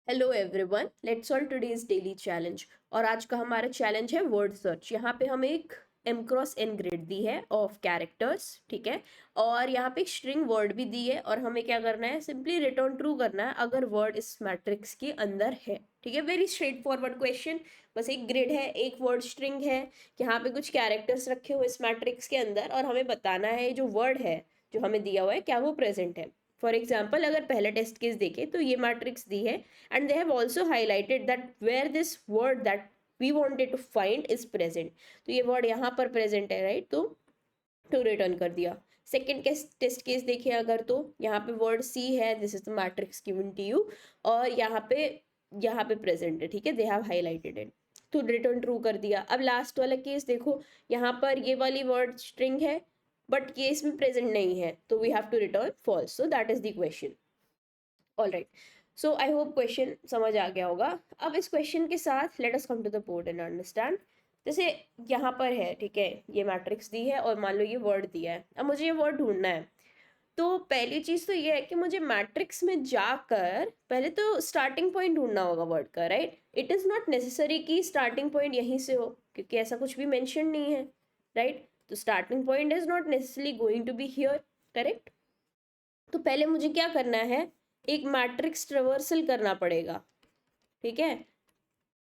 Hello everyone, let's solve today's daily challenge. और आज का हमारा चैलेंज है वर्ड सर्च। यहाँ पे हमें एक m क्रॉस n ग्रिड दी है ऑफ कैरेक्टर्स, ठीक है। और यहाँ पे एक स्ट्रिंग वर्ड भी दी है और हमें क्या करना है, सिंपली रिटर्न ट्रू करना है अगर वर्ड इस मैट्रिक्स के अंदर है, ठीक है। Very straight forward question. बस एक ग्रिड है, एक वर्ड स्ट्रिंग है, यहाँ पे कुछ कैरेक्टर्स रखे हुए इस मैट्रिक्स के अंदर और हमें बताना है जो वर्ड है जो हमें दिया हुआ है क्या वो प्रेजेंट है। फॉर एग्जाम्पल अगर पहला टेस्ट केस देखें तो ये मैट्रिक्स दी है and they have also highlighted that where this word that we wanted to find is present। तो ये वर्ड यहाँ पर प्रेजेंट है, राइट। तो टू रिटर्न कर दिया। सेकेंड केस टेस्ट केस देखिए अगर, तो यहाँ पे वर्ड सी है, this is the matrix given to you, और यहाँ पे प्रेजेंट है, ठीक है। दे हैव हाईलाइटेड इट, तो रिटर्न ट्रू कर दिया। अब लास्ट वाला केस देखो, यहाँ पर ये वाली वर्ड स्ट्रिंग है बट ये इसमें प्रेजेंट नहीं है, तो we have to return false. So that is the question. All right, so I hope question समझ आ गया होगा। अब इस क्वेश्चन के साथ let us come to the board and understand. जैसे यहाँ पर है, ठीक है, ये मैट्रिक्स दी है और मान लो ये वर्ड दिया है। अब मुझे ये वर्ड ढूंढना है। तो पहली चीज तो ये है कि मुझे मैट्रिक्स में जाकर पहले तो स्टार्टिंग पॉइंट ढूंढना होगा वर्ड का, right. It is not necessary कि स्टार्टिंग पॉइंट यहीं से हो, क्योंकि ऐसा कुछ भी मेंशन नहीं है, राइट। तो starting point is not necessarily going to be here, correct. तो पहले मुझे क्या करना है, एक मैट्रिक्स ट्रेवर्सल करना पड़ेगा, ठीक है।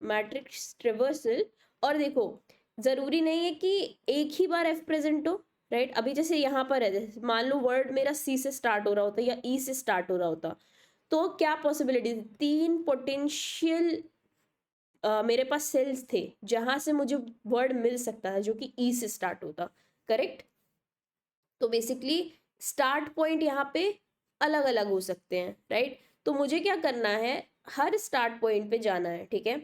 Matrix traversal. और देखो, जरूरी नहीं है कि एक ही बार एफ प्रेजेंट हो, राइट। अभी जैसे यहाँ पर है, जैसे मान लो वर्ड मेरा सी से स्टार्ट हो रहा होता या ई से स्टार्ट हो रहा होता, तो क्या पॉसिबिलिटी, तीन पोटेंशियल मेरे पास सेल्स थे जहां से मुझे वर्ड मिल सकता है जो कि ई से स्टार्ट होता, करेक्ट। तो बेसिकली स्टार्ट पॉइंट यहाँ पे अलग अलग हो सकते हैं, राइट। तो मुझे क्या करना है, हर स्टार्ट पॉइंट पे जाना है, ठीक है।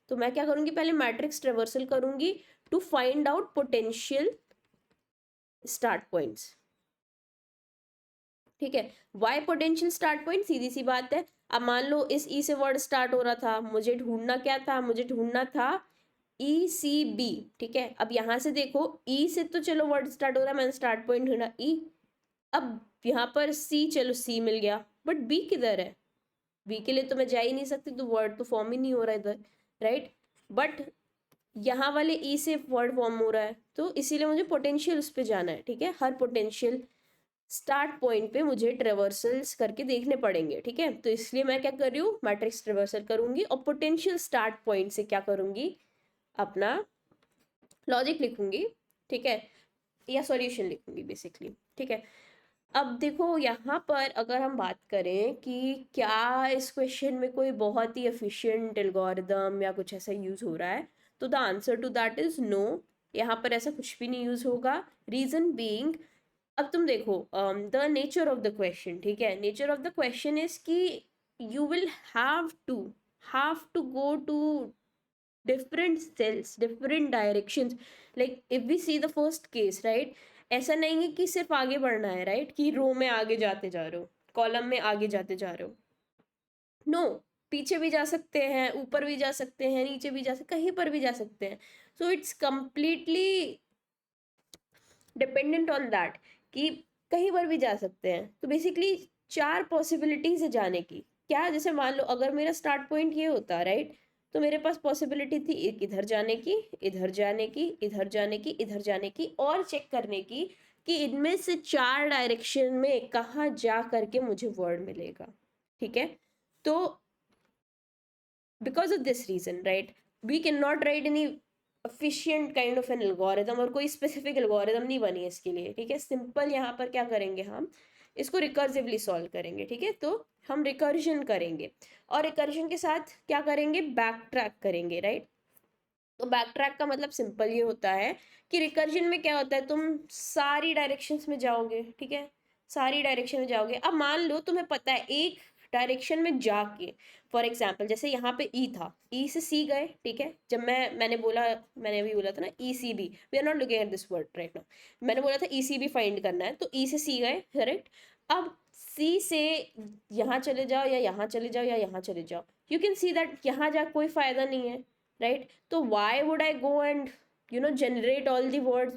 तो मैं क्या करूंगी, पहले मैट्रिक्स ट्रेवर्सल करूंगी to find out potential start points, ठीक है। वाई पोटेंशियल स्टार्ट पॉइंट, सीधी सी बात है। अब मान लो इस ई से वर्ड स्टार्ट हो रहा था, मुझे ढूंढना क्या था, मुझे ढूंढना था ई सी बी, ठीक है। अब यहां से देखो, ई से तो चलो वर्ड स्टार्ट हो रहा है, मैंने स्टार्ट पॉइंट ढूंढा ई। अब यहाँ पर सी, चलो सी मिल गया, बट बी किधर है। बी के लिए तो मैं जा ही नहीं सकती, तो वर्ड तो फॉर्म ही नहीं हो रहा इधर, राइट। बट यहाँ वाले ई से वर्ड फॉर्म हो रहा है, तो इसीलिए मुझे पोटेंशियल उस पर जाना है, ठीक है। हर पोटेंशियल स्टार्ट पॉइंट पे मुझे ट्रेवर्सल्स करके देखने पड़ेंगे, ठीक है। तो इसलिए मैं क्या कर रही हूँ, मैट्रिक्स ट्रेवर्सल करूंगी और पोटेंशियल स्टार्ट पॉइंट से क्या करूंगी, अपना लॉजिक लिखूंगी, ठीक है, या सॉल्यूशन लिखूंगी बेसिकली, ठीक है। अब देखो यहाँ पर अगर हम बात करें कि क्या इस क्वेश्चन में कोई बहुत ही एफिशिएंट एल्गोरिदम या कुछ ऐसा यूज हो रहा है, तो the answer to that is no. यहाँ पर ऐसा कुछ भी नहीं यूज होगा। रीजन बीइंग, अब तुम देखो the nature of the question, ठीक है। Nature of the question is कि you will have to go to different cells, different directions। like if we see the first case, right, ऐसा नहीं है कि सिर्फ आगे बढ़ना है, राइट, कि रो में आगे जाते जा रहे हो, कॉलम में आगे जाते जा रहे हो। नो, पीछे भी जा सकते हैं, ऊपर भी जा सकते हैं, नीचे भी जा सकते, कहीं पर भी जा सकते हैं। So it's completely dependent on that कि कहीं पर भी जा सकते हैं। तो बेसिकली चार पॉसिबिलिटीज है जाने की। क्या, जैसे मान लो अगर मेरा स्टार्ट पॉइंट ये होता, राइट, तो मेरे पास पॉसिबिलिटी थी एक इधर जाने की, इधर जाने की, इधर जाने की, इधर जाने की, और चेक करने की कि इनमें से चार डायरेक्शन में कहाँ जा करके मुझे वर्ड मिलेगा, ठीक है। तो because of this reason, right, we can not write any efficient kind of an algorithm, और कोई स्पेसिफिक एल्गोरिदम नहीं बनी है इसके लिए, ठीक है। सिंपल यहाँ पर क्या करेंगे, हम इसको रिकर्सिवली सॉल्व करेंगे, ठीक है। तो हम रिकर्जन करेंगे और रिकर्जन के साथ क्या करेंगे, बैक ट्रैक करेंगे, राइट। तो बैक ट्रैक का मतलब सिंपल ये होता है कि रिकर्जन में क्या होता है, तुम सारी डायरेक्शंस में जाओगे, ठीक है, सारी डायरेक्शन में जाओगे। अब मान लो तुम्हें पता है एक डायरेक्शन में जाके, फॉर एग्जाम्पल जैसे यहाँ पे ई था, ई से सी गए, ठीक है। जब मैंने अभी बोला था ना E C B, we are not looking at this word right now, मैंने बोला था ई सी बी फाइंड करना है, तो ई से सी गए, करेक्ट। अब सी से यहाँ चले जाओ या यहाँ चले जाओ या यहाँ चले जाओ, यू कैन सी दैट यहाँ जा कोई फायदा नहीं है, right? So why would I go and generate all the words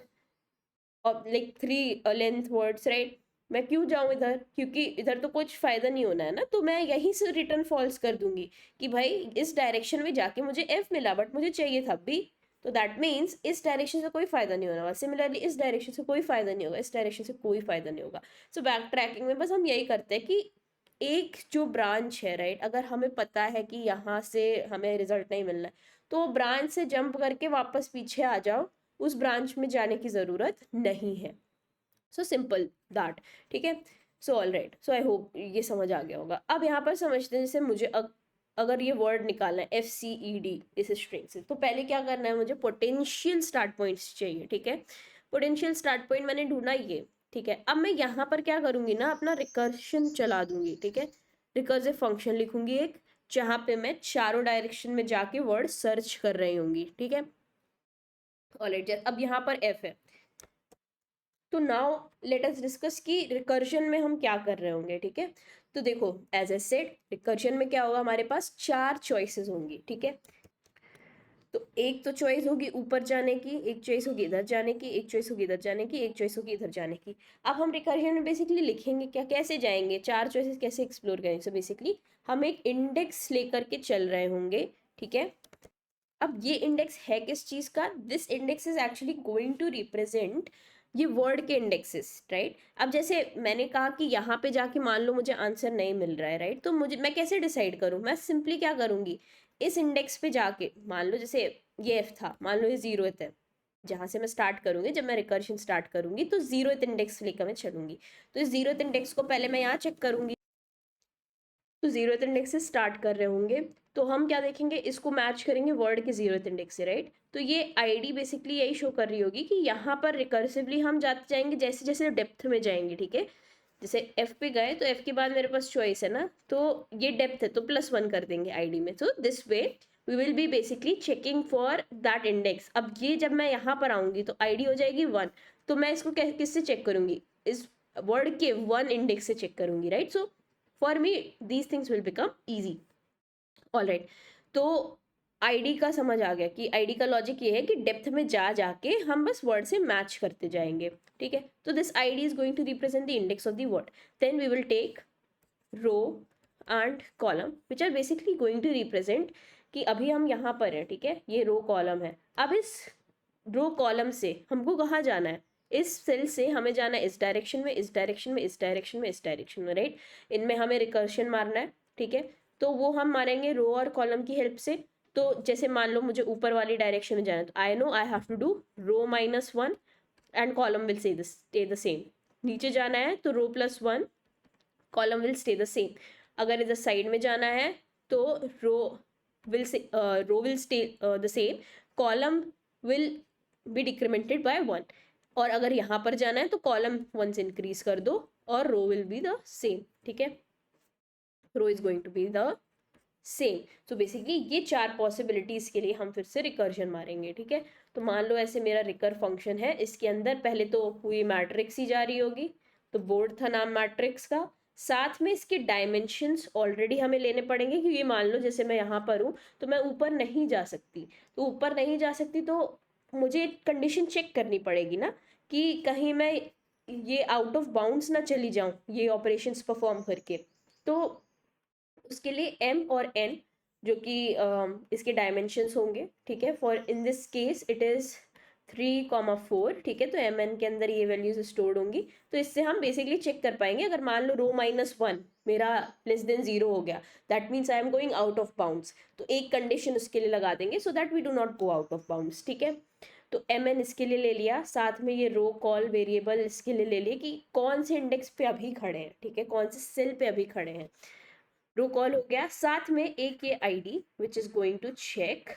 of like three length words, right? मैं क्यों जाऊं इधर, क्योंकि इधर तो कुछ फायदा नहीं होना है ना, तो मैं यहीं से रिटर्न फॉल्स कर दूंगी कि भाई इस डायरेक्शन में जाके मुझे एफ मिला बट मुझे चाहिए था बी, तो दैट मीन्स इस डायरेक्शन से कोई फायदा नहीं होने वाला, सिमिलरली इस डायरेक्शन से कोई फायदा नहीं होगा, इस डायरेक्शन से कोई फायदा नहीं होगा। सो बैक ट्रैकिंग में बस हम यही करते हैं कि एक जो ब्रांच है राइट, अगर हमें पता है कि यहाँ से हमें रिजल्ट नहीं मिलना है तो ब्रांच से जंप करके वापस पीछे आ जाओ, उस ब्रांच में जाने की ज़रूरत नहीं है। सो सिंपल दैट, ठीक है। So all right, so I hope ये समझ आ गया होगा। अब यहाँ पर समझते हैं, जैसे मुझे अगर ये वर्ड निकालना है FCED इस स्ट्रिंग से, तो पहले क्या करना है, मुझे पोटेंशियल स्टार्ट पॉइंट्स चाहिए, ठीक है। पोटेंशियल स्टार्ट पॉइंट मैंने ढूंढा ये, ठीक है। अब मैं यहाँ पर क्या करूंगी ना, अपना रिकर्शन चला दूंगी, ठीक है। रिकर्सिव फंक्शन लिखूंगी एक, जहाँ पे मैं चारों डायरेक्शन में जाके वर्ड सर्च कर रही होंगी, ठीक है। ऑलराइट, अब यहाँ पर F है, तो नाउ लेट अस डिस्कस कि रिकर्जन में हम क्या कर रहे होंगे, ठीक है। तो देखो एज ए सेड, रिकर्जन में क्या होगा, हमारे पास 4 चॉइसेस होंगी, ठीक है। तो एक तो चॉइस होगी ऊपर जाने की, एक चॉइस होगी इधर जाने की, एक चॉइस होगी इधर जाने की, एक चॉइस होगी इधर जाने की। अब हम रिकर्जन में बेसिकली लिखेंगे क्या, कैसे जाएंगे, 4 चॉइसेस कैसे एक्सप्लोर करेंगे। सो बेसिकली हम एक इंडेक्स लेकर के चल रहे होंगे, ठीक है। अब ये इंडेक्स है किस चीज का, this index is actually going to represent ये वर्ड के इंडेक्सेस, राइट। अब जैसे मैंने कहा कि यहाँ पे जाके मान लो मुझे आंसर नहीं मिल रहा है, राइट, तो मुझे मैं कैसे डिसाइड करूँ, मैं सिंपली क्या करूँगी, इस इंडेक्स पे जाके, मान लो जैसे ये F था, मान लो ये 0th है, जहाँ से मैं स्टार्ट करूंगी, जब मैं रिकर्शन स्टार्ट करूंगी तो 0th इंडेक्स लेकर मैं चलूंगी। तो इस 0th इंडेक्स को पहले मैं यहाँ चेक करूंगी, तो 0th इंडेक्स से स्टार्ट कर रहे होंगे, तो हम क्या देखेंगे, इसको मैच करेंगे वर्ड के 0th इंडेक्स से, राइट। तो ये आईडी बेसिकली यही शो कर रही होगी कि यहाँ पर रिकर्सिवली हम जाते जाएंगे जैसे जैसे डेप्थ में जाएंगे, ठीक है। जैसे F पे गए तो F के बाद मेरे पास चॉइस है ना, तो ये डेप्थ है तो +1 कर देंगे आईडी में। तो this way we will be basically checking for that index. अब ये जब मैं यहाँ पर आऊंगी तो आईडी हो जाएगी 1, तो मैं इसको किससे चेक करूंगी, इस वर्ड के 1 इंडेक्स से चेक करूंगी, right. So for me these things will become easy. All right, तो आईडी का समझ आ गया कि आईडी का लॉजिक ये है कि डेप्थ में जा जाके हम बस वर्ड से मैच करते जाएंगे, ठीक है। तो this ID is going to represent the index of the word, then we will take row and column which are basically going to represent कि अभी हम यहाँ पर हैं, ठीक है, ये रो कॉलम है। अब इस रो कॉलम से हमको कहाँ जाना है, इस सेल से हमें जाना है इस डायरेक्शन में, इस डायरेक्शन में, इस डायरेक्शन में, इस डायरेक्शन में, राइट। इनमें हमें रिकर्शन मारना है, ठीक है। तो वो हम मारेंगे रो और कॉलम की हेल्प से। तो जैसे मान लो मुझे ऊपर वाली डायरेक्शन में जाना है, तो I know I have to do row -1 and column will stay the same. नीचे जाना है तो row +1, column will stay the same. अगर इधर साइड में जाना है तो row will stay the same, column will be decremented by 1। और अगर यहाँ पर जाना है तो कॉलम 1 से इंक्रीज कर दो और row will be the same, ठीक है। Row is going to be the same. So basically ये 4 पॉसिबिलिटीज के लिए हम फिर से रिकर्जन मारेंगे, ठीक है। तो मान लो ऐसे मेरा रिकर फंक्शन है, इसके अंदर पहले तो पूरी मैट्रिक्स ही जा रही होगी, तो बोर्ड था नाम मैट्रिक्स का, साथ में इसके डायमेंशंस ऑलरेडी हमें लेने पड़ेंगे, क्योंकि मान लो जैसे मैं यहाँ पर हूँ तो मैं ऊपर नहीं जा सकती, तो ऊपर नहीं जा सकती तो मुझे कंडीशन चेक करनी पड़ेगी ना कि कहीं मैं ये आउट ऑफ बाउंड्स ना चली जाऊं ये ऑपरेशंस परफॉर्म करके। तो उसके लिए m और n जो कि इसके डायमेंशंस होंगे, ठीक है। For in this case it is 3,4, ठीक है। तो mn के अंदर ये वैल्यूज स्टोर्ड होंगी, तो इससे हम बेसिकली चेक कर पाएंगे अगर मान लो रो -1 मेरा <0 हो गया, that means I am going out of bounds, तो एक कंडीशन उसके लिए लगा देंगे so that we do not go out of bounds, ठीक है। तो mn इसके लिए ले लिया, साथ में ये रो कॉल वेरिएबल इसके लिए ले लिया कि कौन से इंडेक्स पे अभी खड़े हैं, ठीक है, कौन से सेल पे अभी खड़े हैं, रो कॉल हो गया। साथ में एक ये ID which is going to check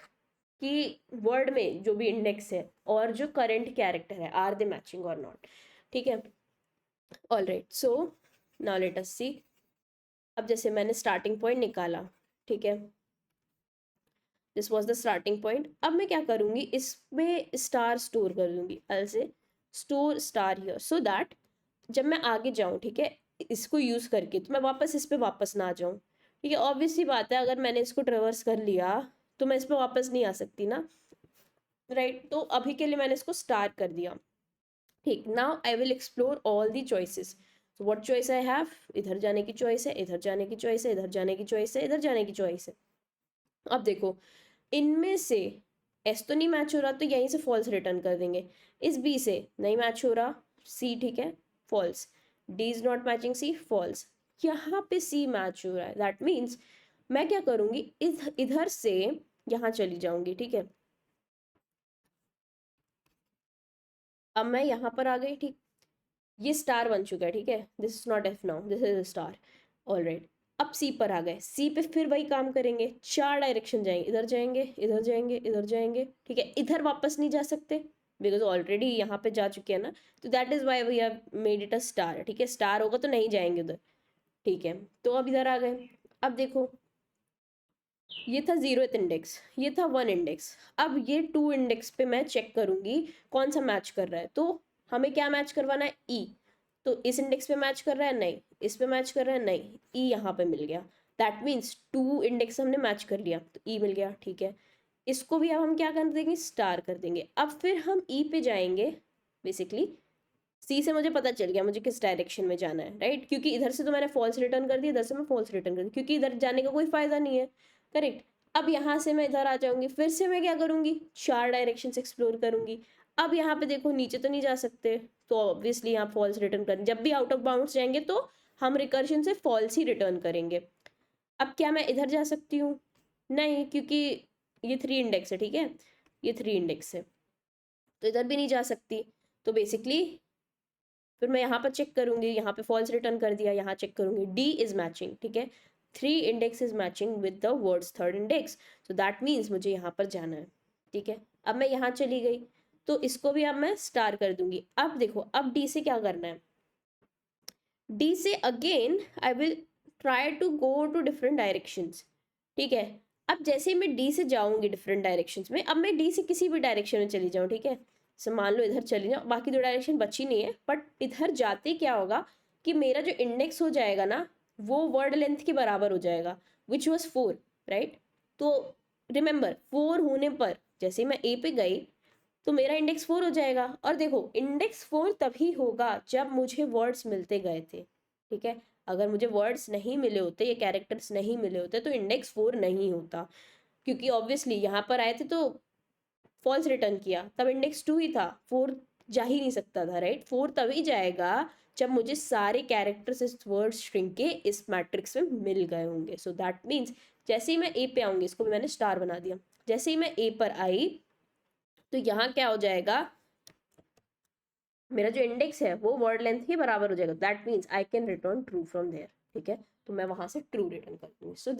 कि वर्ड में जो भी इंडेक्स है और जो करंट कैरेक्टर है are they matching or not, ठीक है। All right, so now let us see. अब जैसे मैंने स्टार्टिंग पॉइंट निकाला, ठीक है, this was the starting point. अब मैं क्या करूंगी, इसमें स्टार स्टोर कर दूंगी, एल से store star here, so that जब मैं आगे जाऊं, ठीक है, इसको यूज करके, तो मैं वापस इस पे वापस ना आ जाऊं, ठीक है। ऑब्वियस सी बात है, अगर मैंने इसको ट्रेवर्स कर लिया तो मैं इस पे वापस नहीं आ सकती ना, राइट। तो अभी के लिए मैंने इसको स्टार कर दिया, ठीक। Now I will explore all the choices. So what choice I have, इधर जाने की चॉइस है, इधर जाने की चॉइस है, इधर जाने की चॉइस है, इधर जाने की चॉइस है। अब देखो इनमें से एस तो नहीं मैच हो रहा तो यहीं से फॉल्स रिटर्न कर देंगे, इस बी से नहीं मैच हो रहा सी, ठीक है false, D is not matching C false, यहाँ पे सी मैच हो रहा है, दैट मीन्स मैं क्या करूंगी इधर से यहाँ चली जाऊंगी, ठीक है। अब मैं यहाँ पर आ गई, ठीक, ये स्टार बन चुका है, ठीक है, this is not F now, this is star, alright. अब सी पर आ गए, सी पे फिर वही काम करेंगे, चार डायरेक्शन जाएंगे, इधर जाएंगे, इधर जाएंगे, इधर जाएंगे, ठीक है, इधर वापस नहीं जा सकते बिकॉज ऑलरेडी यहाँ पे जा चुके हैं ना, तो that is why we have made it a star, ठीक है, स्टार होगा तो नहीं जाएंगे उधर, ठीक है। तो अब इधर आ गए, अब देखो ये था 0th इंडेक्स, ये था 1 इंडेक्स, अब ये 2 इंडेक्स पे मैं चेक करूंगी कौन सा मैच कर रहा है, तो हमें क्या मैच करवाना है ई, तो इस इंडेक्स पे मैच कर रहा है नहीं, इस पे मैच कर रहा है नहीं, ई यहाँ पे मिल गया, दैट मीन्स 2 इंडेक्स हमने मैच कर लिया तो ई मिल गया, ठीक है। इसको भी अब हम क्या कर देंगे, स्टार कर देंगे। अब फिर हम ई पे जाएंगे, बेसिकली सी से मुझे पता चल गया मुझे किस डायरेक्शन में जाना है, राइट, क्योंकि इधर से तो मैंने फॉल्स रिटर्न कर दिया, इधर से मैं फॉल्स रिटर्न कर दी क्योंकि इधर जाने का कोई फायदा नहीं है, करेक्ट। अब यहाँ से मैं इधर आ जाऊंगी, फिर से मैं क्या करूंगी, चार डायरेक्शन एक्सप्लोर करूंगी। अब यहाँ पे देखो नीचे तो नहीं जा सकते, तो ऑब्वियसली यहाँ फॉल्स रिटर्न कर, जब भी आउट ऑफ बाउंड्स जाएंगे तो हम रिकर्शन से फॉल्स ही रिटर्न करेंगे। अब क्या मैं इधर जा सकती हूँ, नहीं, क्योंकि ये 3 इंडेक्स है, ठीक है, ये 3 इंडेक्स है, तो इधर भी नहीं जा सकती। तो बेसिकली फिर मैं यहाँ पर चेक करूंगी, यहाँ पे फॉल्स रिटर्न कर दिया, यहाँ चेक करूंगी डी इज मैचिंग, ठीक है, 3 index is matching with the words 3rd index, so that means मुझे यहाँ पर जाना है, ठीक है। अब मैं यहाँ चली गई तो इसको भी अब मैं स्टार कर दूंगी। अब देखो अब डी से क्या करना है, डी से again I will try to go to different directions, ठीक है। अब जैसे ही मैं डी से जाऊंगी डिफरेंट डायरेक्शंस में, अब मैं डी से किसी भी डायरेक्शन में चली जाऊँ, ठीक है, सो मान लो इधर चली जाओ, बाकी 2 डायरेक्शन बची नहीं है, बट इधर जाते क्या होगा कि मेरा जो इंडेक्स हो जाएगा ना वो वर्ड लेंथ के बराबर हो जाएगा, विच वॉज 4, राइट। तो रिमेंबर 4 होने पर जैसे ही मैं ए पे गई तो मेरा इंडेक्स 4 हो जाएगा, और देखो इंडेक्स 4 तभी होगा जब मुझे वर्ड्स मिलते गए थे, ठीक है। अगर मुझे वर्ड्स नहीं मिले होते, ये कैरेक्टर्स नहीं मिले होते तो इंडेक्स 4 नहीं होता, क्योंकि ऑब्वियसली यहाँ पर आए थे तो फॉल्स रिटर्न किया, तब इंडेक्स 2 ही था, 4 जा ही नहीं सकता था, राइट। 4 तभी जाएगा जब मुझे सारे कैरेक्टर्स इस वर्ड स्ट्रिंग के इस मैट्रिक्स में मिल गए होंगे, सो दैट मीन्स जैसे ही मैं ए पे आऊंगी, इसको भी मैंने स्टार बना दिया, जैसे ही मैं ए पर आई तो यहाँ क्या हो जाएगा, मेरा जो इंडेक्स है वो वर्ड लेंथ के बराबर हो जाएगा, that means I can return true from there, ठीक है। तो मैं वहां से ट्रू रिटर्न कर दूंगी, so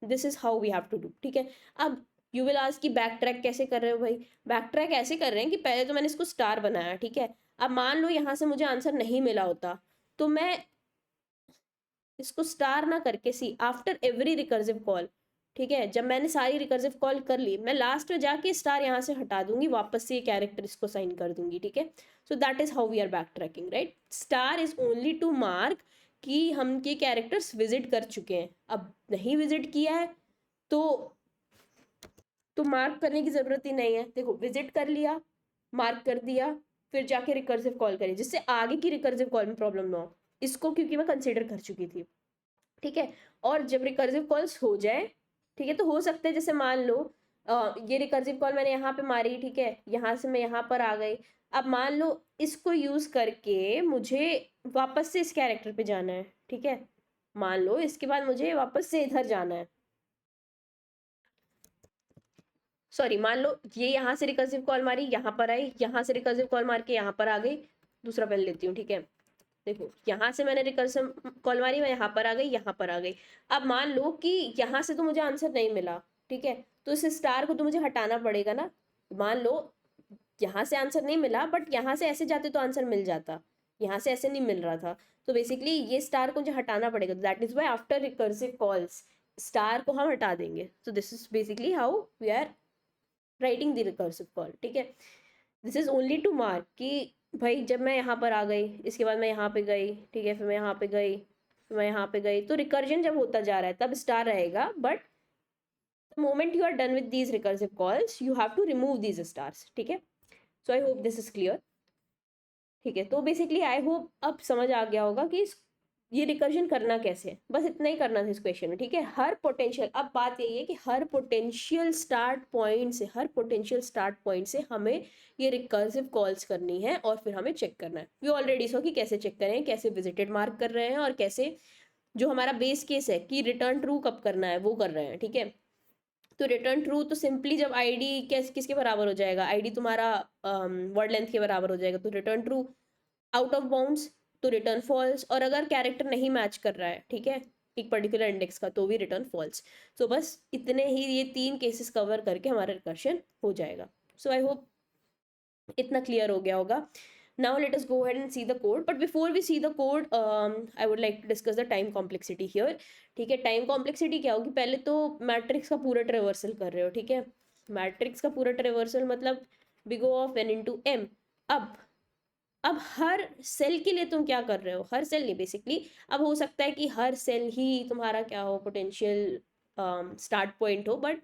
this is how we have to do, ठीक है। अब यू विल आस्क कि बैक ट्रैक कैसे कर रहे हो भाई, बैक ट्रैक ऐसे कर रहे हैं कि पहले तो मैंने इसको स्टार बनाया, ठीक है। अब मान लो यहाँ से मुझे आंसर नहीं मिला होता तो मैं इसको स्टार ना करके सी आफ्टर एवरी रिकर्सिव कॉल, ठीक है, जब मैंने सारी रिकर्सिव कॉल कर ली मैं लास्ट में जाके स्टार यहाँ से हटा दूंगी, वापस से ये कैरेक्टर इसको साइन कर दूंगी, ठीक है। So that is how we are backtracking, right. Star is only to mark कि हम ये कैरेक्टर्स विजिट कर चुके हैं, अब नहीं विजिट किया है तो मार्क करने की जरूरत ही नहीं है, देखो विजिट कर लिया, मार्क कर दिया, फिर जाके रिकर्सिव कॉल करी जिससे आगे की रिकर्सिव कॉल में प्रॉब्लम ना हो, इसको क्योंकि मैं कंसिडर कर चुकी थी, ठीक है। और जब रिकर्सिव कॉल्स हो जाए, ठीक है, तो हो सकता है जैसे मान लो ये रिकर्सिव कॉल मैंने यहाँ पे मारी, ठीक है, यहाँ से मैं यहाँ पर आ गई, अब मान लो इसको यूज करके मुझे वापस से इस कैरेक्टर पे जाना है, ठीक है, मान लो इसके बाद मुझे वापस से इधर जाना है, सॉरी मान लो ये यहाँ से रिकर्सिव कॉल मारी, यहाँ पर आई, यहाँ से रिकर्सिव कॉल मार के यहाँ पर आ गई, दूसरा पहले लेती हूँ, ठीक है। देखो यहाँ से मैंने रिकर्सिव कॉल मारी, मैं यहाँ पर आ गई, यहाँ पर आ गई। अब मान लो कि यहाँ से तो मुझे आंसर नहीं मिला, ठीक है, तो इस स्टार को तो मुझे हटाना पड़ेगा ना। मान लो यहाँ से आंसर नहीं मिला बट यहाँ से ऐसे जाते तो आंसर मिल जाता, यहाँ से ऐसे नहीं मिल रहा था, तो बेसिकली ये स्टार को मुझे हटाना पड़ेगा, that is why after recursive calls star को हम हटा देंगे। So this is basically how we are writing the recursive call, ठीक है। This is only to mark कि भाई जब मैं यहाँ पर आ गई, इसके बाद मैं यहाँ पे गई, ठीक है, फिर मैं यहाँ पे गई, फिर मैं यहाँ पे गई, तो रिकर्जन जब होता जा रहा है तब स्टार रहेगा, but the moment you are done with these recursive calls you have to remove these stars, ठीक है। So I hope this is clear. ठीक है, तो बेसिकली आई होप अब समझ आ गया होगा कि ये रिकर्जन करना कैसे है, बस इतना ही करना था इस क्वेश्चन में। ठीक है, हर पोटेंशियल, अब बात यही है कि हर पोटेंशियल स्टार्ट पॉइंट से हमें ये रिकर्सिव कॉल्स करनी है और फिर हमें चेक करना है। वी ऑलरेडी सो कि कैसे चेक करें, कैसे विजिटेड मार्क कर रहे हैं और कैसे जो हमारा बेस केस है कि रिटर्न ट्रू कब करना है वो कर रहे हैं। ठीक है, तो रिटर्न ट्रू तो सिंपली जब आईडी किसके बराबर हो जाएगा, आईडी तुम्हारा वर्ड लेंथ के बराबर हो जाएगा, तो return true. Out of bounds तो रिटर्न फॉल्स, और अगर कैरेक्टर नहीं मैच कर रहा है, ठीक है, एक पर्टिकुलर इंडेक्स का, तो भी रिटर्न फॉल्स। सो बस इतने ही, ये 3 केसेस कवर करके हमारा रिकर्शन हो जाएगा। सो आई होप इतना क्लियर हो गया होगा। Now let us go ahead and see the code, but before we see the code, I would like to discuss the time complexity here. ठीक है, टाइम कॉम्प्लेक्सिटी क्या होगी, पहले तो मैट्रिक्स का पूरा ट्रेवर्सल कर रहे हो। ठीक है, मैट्रिक्स का पूरा ट्रेवर्सल मतलब we go of n into m। अब हर सेल के लिए तुम क्या कर रहे हो, हर सेल नहीं बेसिकली, अब हो सकता है कि हर सेल ही तुम्हारा क्या हो, पोटेंशियल स्टार्ट पॉइंट हो, but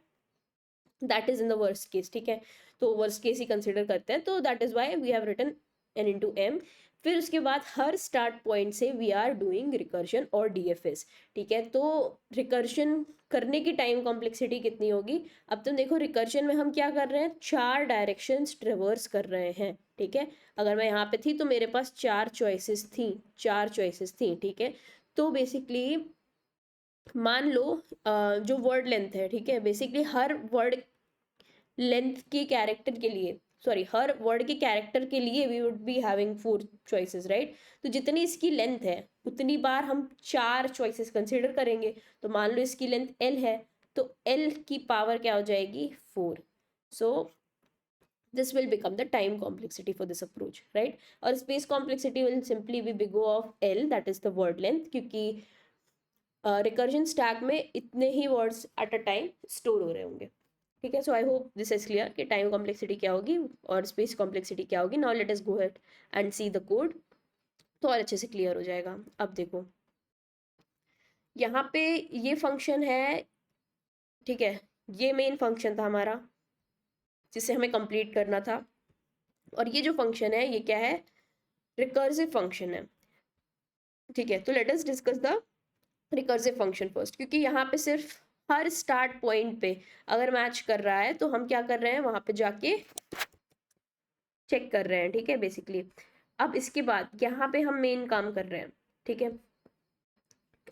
that is in the worst case. ठीक है, तो वर्स्ट केस ही कंसिडर करते हैं, तो that is why we have written n into m। फिर उसके बाद हर स्टार्ट पॉइंट से वी आर डूइंग रिकर्शन और डीएफएस। ठीक है, तो रिकर्शन करने की टाइम कॉम्प्लेक्सिटी कितनी होगी, अब तुम देखो रिकर्शन में हम क्या कर रहे हैं, 4 डायरेक्शंस ट्रेवर्स कर रहे हैं। ठीक है, अगर मैं यहाँ पे थी तो मेरे पास 4 चॉइसेस थी, 4 चॉइसेस थी। ठीक है, तो बेसिकली मान लो जो वर्ड लेंथ है, ठीक है, बेसिकली हर वर्ड लेंथ के कैरेक्टर के लिए, सॉरी, हर वर्ड के कैरेक्टर के लिए we would be having 4 choices, right. तो जितनी इसकी लेंथ है उतनी बार हम 4 चॉइसेस कंसिडर करेंगे। तो मान लो इसकी लेंथ l है, तो l की पावर क्या हो जाएगी, 4। सो this will become the time complexity for this approach, right। और space complexity will simply be big O of l, that is the word length, क्योंकि रिकर्जन स्टैक में इतने ही words at a time store हो रहे होंगे। ठीक है, so I hope this is clear कि टाइम कॉम्प्लेक्सिटी क्या होगी और स्पेस कॉम्प्लेक्सिटी क्या होगी। Now let us go ahead and see the code, तो और अच्छे से क्लियर हो जाएगा। अब देखो यहाँ पे ये फंक्शन है, ठीक है, ये मेन फंक्शन था हमारा जिसे हमें कंप्लीट करना था, और ये जो फंक्शन है ये क्या है, रिकर्सिव फंक्शन है। ठीक है, तो let us discuss the recursive function first, क्योंकि यहाँ पे सिर्फ हर स्टार्ट पॉइंट पे अगर मैच कर रहा है तो हम क्या कर रहे हैं, वहां पे जाके चेक कर रहे हैं। ठीक है, बेसिकली अब इसके बाद यहाँ पे हम मेन काम कर रहे हैं। ठीक है,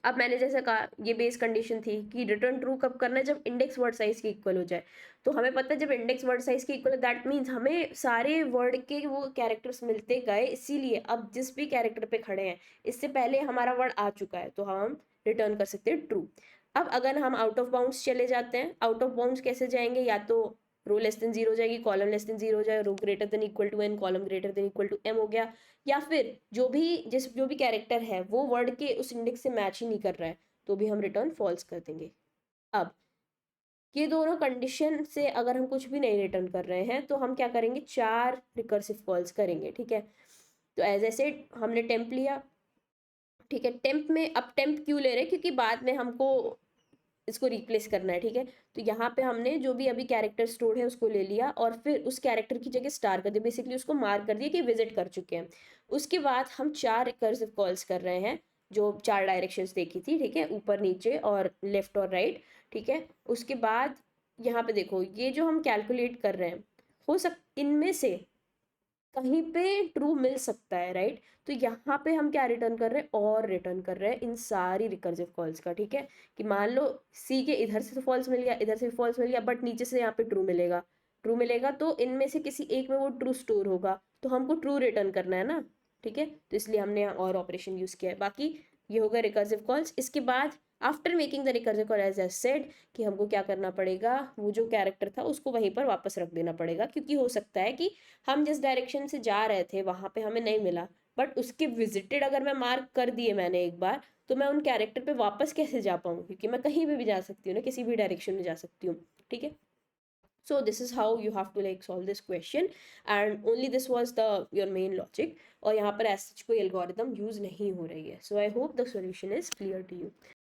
अब मैंने जैसे कहा ये बेस कंडीशन थी कि रिटर्न ट्रू कब करना है, जब इंडेक्स वर्ड साइज के इक्वल हो जाए। तो हमें पता है जब इंडेक्स वर्ड साइज के इक्वल है, दैट मीन्स हमें सारे वर्ड के वो कैरेक्टर्स मिलते गए, इसीलिए अब जिस भी कैरेक्टर पे खड़े हैं इससे पहले हमारा वर्ड आ चुका है, तो हम रिटर्न कर सकते हैं ट्रू। अब अगर हम आउट ऑफ बाउंड्स चले जाते हैं, आउट ऑफ बाउंड्स कैसे जाएंगे, या तो रो लेस देन 0 हो जाएगी, कॉलम लेस देन 0 हो जाएगा, row greater than equal to n, column greater than equal to m हो गया, या फिर जो भी कैरेक्टर है वो वर्ड के उस इंडेक्स से मैच ही नहीं कर रहा है, तो भी हम रिटर्न फॉल्स कर देंगे। अब ये दोनों कंडीशन से अगर हम कुछ भी नहीं रिटर्न कर रहे हैं तो हम क्या करेंगे, 4 रिकर्सिव कॉल्स करेंगे। ठीक है, तो एज ए सेड हमने टेम्प लिया। ठीक है, टेम्प में अब टेम्प क्यों ले रहे हैं, क्योंकि बाद में हमको इसको रिप्लेस करना है। ठीक है, तो यहाँ पे हमने जो भी अभी कैरेक्टर स्टोर है उसको ले लिया और फिर उस कैरेक्टर की जगह स्टार कर दिया, बेसिकली उसको मार्क कर दिया कि विजिट कर चुके हैं। उसके बाद हम 4 रिकर्सिव कॉल्स कर रहे हैं, जो 4 डायरेक्शंस देखी थी। ठीक है, ऊपर नीचे और लेफ्ट और राइट। ठीक है, उसके बाद यहाँ पे देखो ये जो हम कैलकुलेट कर रहे हैं, हो सक इनमें से कहीं पे ट्रू मिल सकता है, राइट। तो यहाँ पे हम क्या रिटर्न कर रहे हैं, और रिटर्न कर रहे हैं इन सारी रिकर्सिव कॉल्स का। ठीक है, कि मान लो सी के इधर से तो फॉल्स मिल गया, इधर से भी फॉल्स मिल गया, बट नीचे से यहाँ पे ट्रू मिलेगा, ट्रू मिलेगा, तो इनमें से किसी एक में वो ट्रू स्टोर होगा, तो हमको ट्रू रिटर्न करना है ना। ठीक है, तो इसलिए हमने यहाँ और ऑपरेशन यूज किया है। बाकी ये होगा रिकर्सिव कॉल्स। इसके बाद after making the recursive call, as I said, कि हमको क्या करना पड़ेगा, वो जो कैरेक्टर था उसको वहीं पर वापस रख देना पड़ेगा, क्योंकि हो सकता है कि हम जिस डायरेक्शन से जा रहे थे वहां पे हमें नहीं मिला, बट उसके विजिटेड अगर मैं मार्क कर दिए मैंने एक बार, तो मैं उन कैरेक्टर पे वापस कैसे जा पाऊँ, क्योंकि मैं कहीं भी जा सकती हूँ ना, किसी भी डायरेक्शन में जा सकती हूँ। ठीक है, so this is how you have to like solve this question, and only this was the your main logic, और यहाँ पर ऐसा कोई एल्गोरिदम यूज नहीं हो रही है। so I hope the solution is clear to you।